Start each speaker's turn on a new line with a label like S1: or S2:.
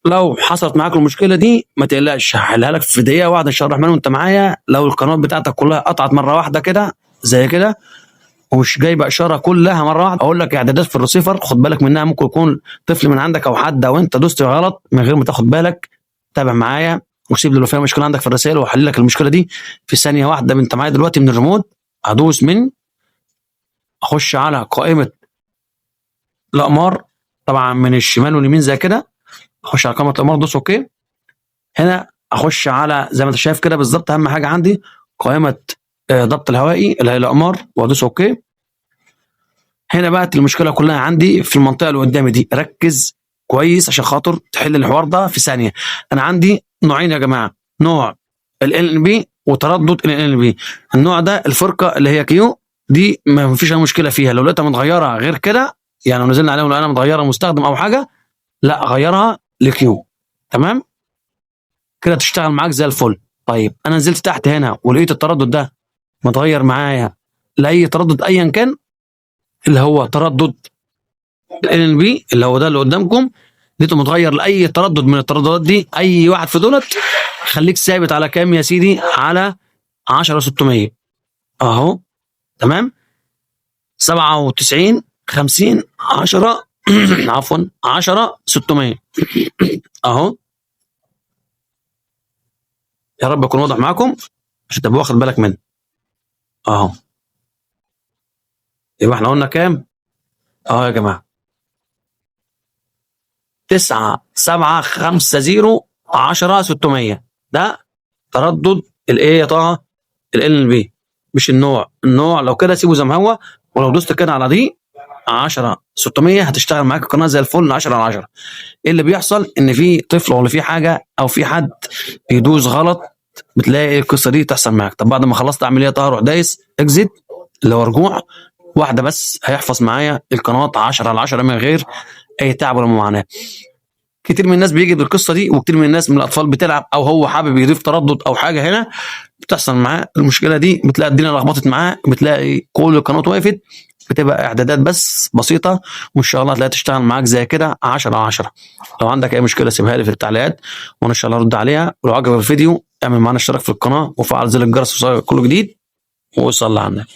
S1: لو حصلت معاك المشكله دي ما تقلقش، هحلها لك في دقيقه واحده ان شاء الله الرحمن وانت معايا. لو القنوات بتاعتك كلها قطعت مره واحده كده زي كده ومش جايبه اشاره كلها مره واحده، اقول لك اعدادات في الريسيفر خد بالك منها، ممكن يكون طفل من عندك او حد او انت دوست غلط من غير ما تاخد بالك. تابع معايا وسيب لي لو فيها مشكله عندك في الرسائل واحل لك المشكله دي في ثانيه واحده. انت معايا دلوقتي من الريموت، هدوس اخش على قائمه الاقمار، طبعا من الشمال واليمين زي كده، اخش على قائمه الاقمار دوس اوكي. هنا اخش على زي ما انت شايف كده بالظبط، اهم حاجه عندي قائمه ضبط الهوائي اللي هي الاقمار وادوس اوكي. هنا بقى المشكله كلها عندي في المنطقه اللي قدامي دي، ركز كويس عشان خاطر تحل الحوار ده في ثانيه. انا عندي نوعين يا جماعه، نوع ال بي وتردد ال بي. النوع ده الفرقه اللي هي كيو دي ما فيش اي مشكله فيها، لو لقيتها متغيره غير كده يعني لو نزلنا عليها ولقينا متغيره مستخدم او حاجه، لا غيرها لكيو. تمام كده تشتغل معاك زي الفل. طيب انا نزلت تحت هنا ولقيت التردد ده متغير معايا لاي تردد ايا كان، اللي هو تردد ال بي اللي هو ده اللي قدامكم، لقيته متغير لاي تردد من الترددات دي، اي واحد في دولت خليك ثابت على كام يا سيدي؟ على 10600 اهو. تمام 97 50 10 عفوا 10 600 اهو. يا رب يكون واضح معاكم عشان تبقى واخد بالك منه اهو. يبقى احنا قلنا كام اهو يا جماعه؟ 9 7 5 0 10 600 ده تردد الايه يا طه؟ ال بي مش النوع لو كده سيبه زي ما هو، ولو دوست كده على دي 10 600 هتشتغل معاك القناه زي الفل 10 على 10. ايه اللي بيحصل؟ ان في طفل ولا في حاجه او في حد بيدوس غلط، بتلاقي القصه دي تحصل معاك. طب بعد ما خلصت عمليه طه روح دايس اكزيت اللي هو رجوع واحده بس، هيحفظ معايا القناه 10 على 10 من غير اي تعب ولا معاناه. كتير من الناس بيجي بالقصه دي، وكتير من الناس من الاطفال بتلعب او هو حابب يضيف تردد او حاجه هنا بتحصل معاه المشكله دي، بتلاقي الدنيا لخبطت معاه، بتلاقي كل القنوات وقفت. بتبقى اعدادات بس بسيطه وان شاء الله هتلاقيها تشتغل معاك زي كده 10 على 10. لو عندك اي مشكله سيبها لي في التعليقات وانا ان شاء الله ارد عليها. ولو عجبك الفيديو اعمل معانا اشتراك في القناه وفعل زر الجرس وصل كل جديد وصلى على النبي.